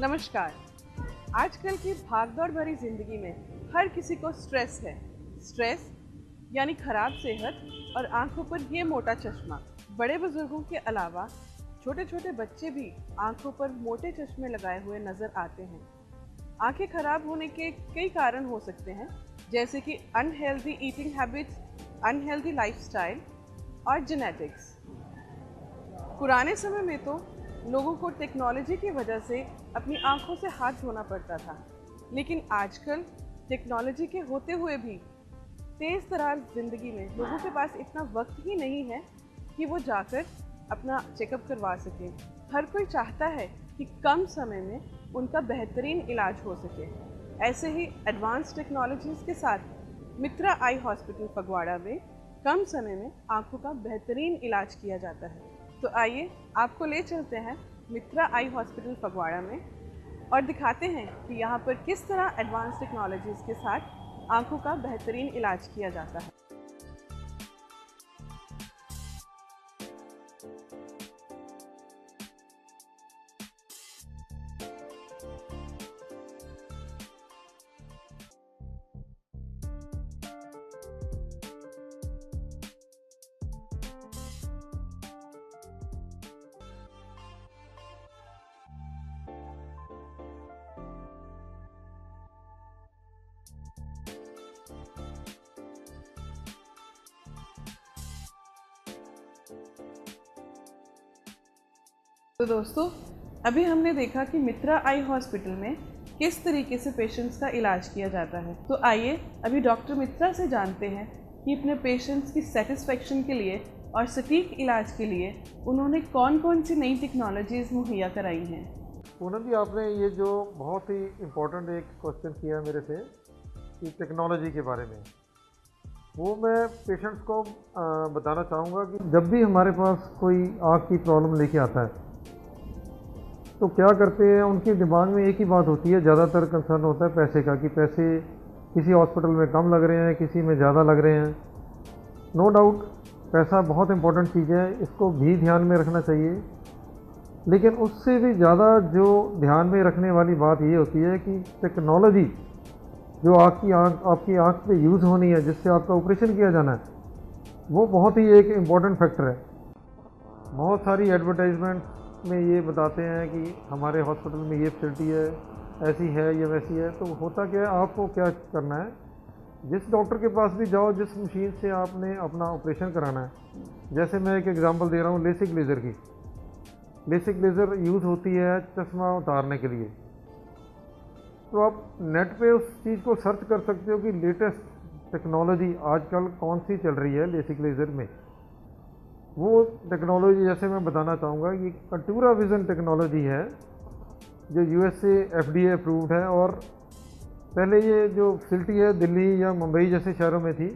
नमस्कार। आजकल की भागदौड़ भरी ज़िंदगी में हर किसी को स्ट्रेस है। स्ट्रेस यानी खराब सेहत और आंखों पर ये मोटा चश्मा। बड़े बुजुर्गों के अलावा छोटे छोटे बच्चे भी आंखों पर मोटे चश्मे लगाए हुए नज़र आते हैं। आंखें खराब होने के कई कारण हो सकते हैं, जैसे कि unhealthy eating habits, unhealthy lifestyle और जेनेटिक्स। पुराने समय में तो लोगों को टेक्नोलॉजी की वजह से अपनी आंखों से हाथ धोना पड़ता था, लेकिन आजकल टेक्नोलॉजी के होते हुए भी तेज़ तरार ज़िंदगी में लोगों के पास इतना वक्त ही नहीं है कि वो जाकर अपना चेकअप करवा सकें। हर कोई चाहता है कि कम समय में उनका बेहतरीन इलाज हो सके। ऐसे ही एडवांस टेक्नोलॉजीज़ के साथ मित्रा आई हॉस्पिटल फगवाड़ा में कम समय में आंखों का बेहतरीन इलाज किया जाता है। तो आइए आपको ले चलते हैं मित्रा आई हॉस्पिटल फगवाड़ा में और दिखाते हैं कि यहाँ पर किस तरह एडवांस टेक्नोलॉजीज़ के साथ आंखों का बेहतरीन इलाज किया जाता है। तो दोस्तों, अभी हमने देखा कि मित्रा आई हॉस्पिटल में किस तरीके से पेशेंट्स का इलाज किया जाता है। तो आइए अभी डॉक्टर मित्रा से जानते हैं कि अपने पेशेंट्स की सेटिस्फेक्शन के लिए और सटीक इलाज के लिए उन्होंने कौन कौन सी नई टेक्नोलॉजीज़ मुहैया कराई हैं। पूनम जी, आपने ये जो बहुत ही इम्पोर्टेंट एक क्वेश्चन किया मेरे से कि टेक्नोलॉजी के बारे में, वो मैं पेशेंट्स को बताना चाहूँगा कि जब भी हमारे पास कोई आँख की प्रॉब्लम लेके आता है तो क्या करते हैं, उनके दिमाग में एक ही बात होती है, ज़्यादातर कंसर्न होता है पैसे का, कि पैसे किसी हॉस्पिटल में कम लग रहे हैं, किसी में ज़्यादा लग रहे हैं। नो डाउट पैसा बहुत इंपॉर्टेंट चीज़ है, इसको भी ध्यान में रखना चाहिए, लेकिन उससे भी ज़्यादा जो ध्यान में रखने वाली बात ये होती है कि टेक्नोलॉजी जो आपकी आँख पे यूज़ होनी है, जिससे आपका ऑपरेशन किया जाना है, वो बहुत ही एक इम्पॉर्टेंट फैक्टर है। बहुत सारी एडवर्टाइजमेंट में ये बताते हैं कि हमारे हॉस्पिटल में ये फैसिलिटी है, ऐसी है या वैसी है। तो होता क्या है, आपको क्या करना है, जिस डॉक्टर के पास भी जाओ, जिस मशीन से आपने अपना ऑपरेशन कराना है, जैसे मैं एक एग्जांपल दे रहा हूँ लेसिक लेज़र की। लेसिक लेज़र यूज़ होती है चश्मा उतारने के लिए। तो आप नेट पे उस चीज़ को सर्च कर सकते हो कि लेटेस्ट टेक्नोलॉजी आजकल कौन सी चल रही है लेसिक लेज़र में। वो टेक्नोलॉजी जैसे मैं बताना चाहूँगा, ये कंटूरा विज़न टेक्नोलॉजी है जो यूएसए एफडीए अप्रूव्ड है, और पहले ये जो फैसिलिटी है दिल्ली या मुंबई जैसे शहरों में थी,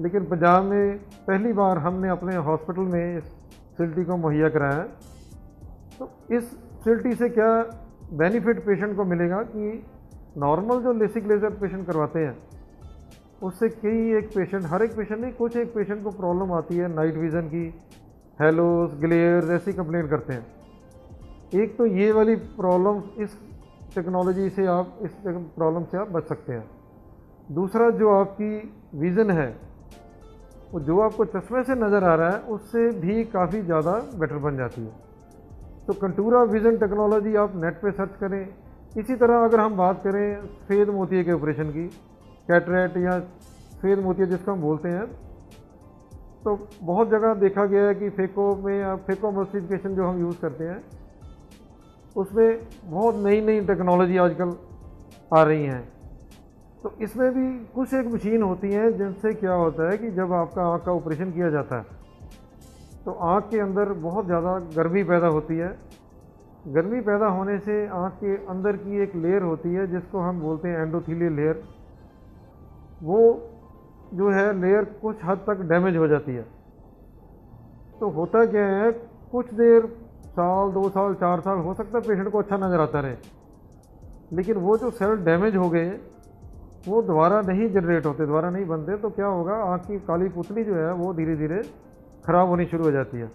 लेकिन पंजाब में पहली बार हमने अपने हॉस्पिटल में इस फैसिलिटी को मुहैया कराया है। तो इस फैसिलिटी से क्या बेनिफिट पेशेंट को मिलेगा कि नॉर्मल जो लेसिक लेज़र पेशेंट करवाते हैं उससे हर एक पेशेंट नहीं, कुछ एक पेशेंट को प्रॉब्लम आती है नाइट विज़न की, हेलोस, ग्लेयर ऐसी कंप्लेंट करते हैं। एक तो ये वाली प्रॉब्लम, इस टेक्नोलॉजी से आप इस प्रॉब्लम से आप बच सकते हैं। दूसरा, जो आपकी विज़न है वो जो आपको चश्मे से नज़र आ रहा है उससे भी काफ़ी ज़्यादा बेटर बन जाती है। तो कंटूरा विज़न टेक्नोलॉजी आप नेट पे सर्च करें। इसी तरह अगर हम बात करें सफ़ेद मोतिये के ऑपरेशन की, कैटरेक्ट या सफ़ेद मोतिया जिसको हम बोलते हैं, तो बहुत जगह देखा गया है कि फेको में या फेकोएमल्सिफिकेशन जो हम यूज़ करते हैं उसमें बहुत नई नई टेक्नोलॉजी आजकल आ रही हैं। तो इसमें भी कुछ एक मशीन होती हैं जिनसे क्या होता है कि जब आपका आँख का ऑपरेशन किया जाता है तो आँख के अंदर बहुत ज़्यादा गर्मी पैदा होती है। गर्मी पैदा होने से आँख के अंदर की एक लेयर होती है जिसको हम बोलते हैं एंडोथीलियल लेयर, वो जो है लेयर कुछ हद तक डैमेज हो जाती है। तो होता क्या है, कुछ देर, साल, 2 साल, 4 साल हो सकता है पेशेंट को अच्छा नज़र आता रहे, लेकिन वो जो सेल डैमेज हो गए वो दोबारा नहीं जनरेट होते, दोबारा नहीं बनते। तो क्या होगा, आँख की काली पुतली जो है वो धीरे धीरे ख़राब होनी शुरू हो जाती है।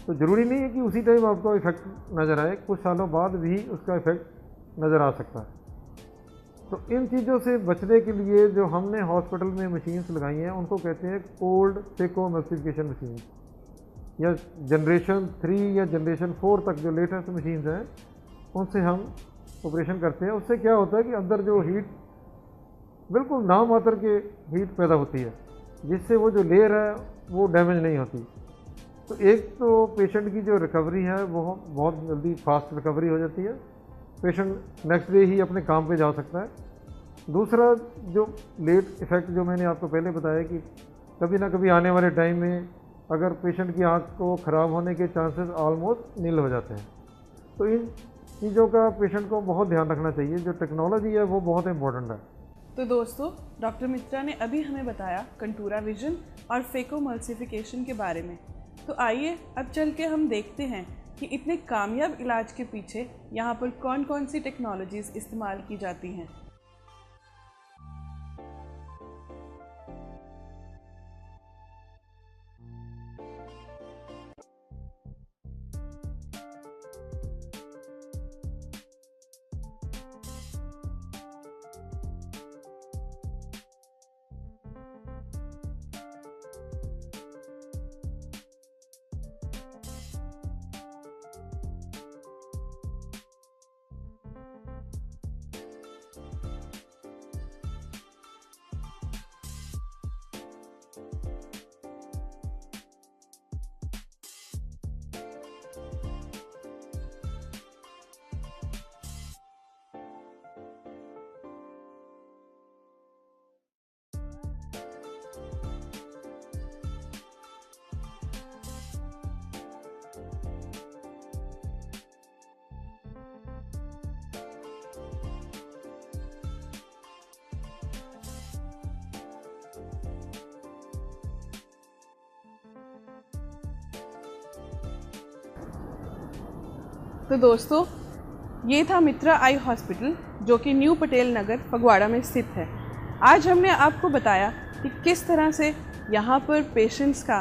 तो ज़रूरी नहीं है कि उसी टाइम आपको इफेक्ट नज़र आए, कुछ सालों बाद भी उसका इफेक्ट नज़र आ सकता है। तो इन चीज़ों से बचने के लिए जो हमने हॉस्पिटल में मशीन्स लगाई हैं उनको कहते हैं कोल्ड फेकोएमल्सिफिकेशन मशीन, या जनरेशन 3 या जनरेशन 4 तक जो लेटेस्ट मशीन्स हैं उनसे हम ऑपरेशन करते हैं। उससे क्या होता है कि अंदर जो हीट बिल्कुल नामात्र के हीट पैदा होती है, जिससे वो जो लेयर है वो डैमेज नहीं होती। तो एक तो पेशेंट की जो रिकवरी है वो बहुत जल्दी फास्ट रिकवरी हो जाती है, पेशेंट नेक्स्ट डे ही अपने काम पे जा सकता है। दूसरा जो लेट इफ़ेक्ट जो मैंने आपको पहले बताया कि कभी ना कभी आने वाले टाइम में अगर पेशेंट की आँख को ख़राब होने के चांसेस ऑलमोस्ट नील हो जाते हैं। तो इन चीज़ों का पेशेंट को बहुत ध्यान रखना चाहिए। जो टेक्नोलॉजी है वो बहुत इंपॉर्टेंट है। तो दोस्तों, डॉक्टर मित्रा ने अभी हमें बताया कंटूरा विजन और फेकोएमल्सिफिकेशन के बारे में। तो आइए अब चल के हम देखते हैं कि इतने कामयाब इलाज के पीछे यहाँ पर कौन कौन सी टेक्नोलॉजीज़ इस्तेमाल की जाती हैं। तो दोस्तों, ये था मित्रा आई हॉस्पिटल जो कि न्यू पटेल नगर फगवाड़ा में स्थित है। आज हमने आपको बताया कि किस तरह से यहाँ पर पेशेंट्स का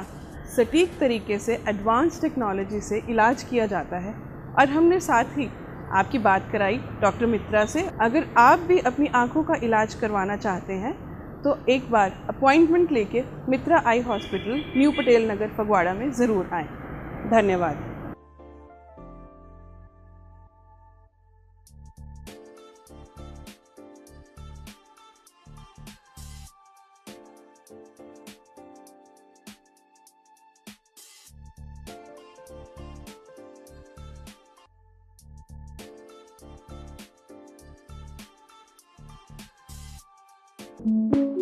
सटीक तरीके से एडवांस टेक्नोलॉजी से इलाज किया जाता है, और हमने साथ ही आपकी बात कराई डॉक्टर मित्रा से। अगर आप भी अपनी आँखों का इलाज करवाना चाहते हैं तो एक बार अपॉइंटमेंट लेके मित्रा eye hospital new Patel Nagar Phagwara में ज़रूर आएँ। धन्यवाद। Thank you.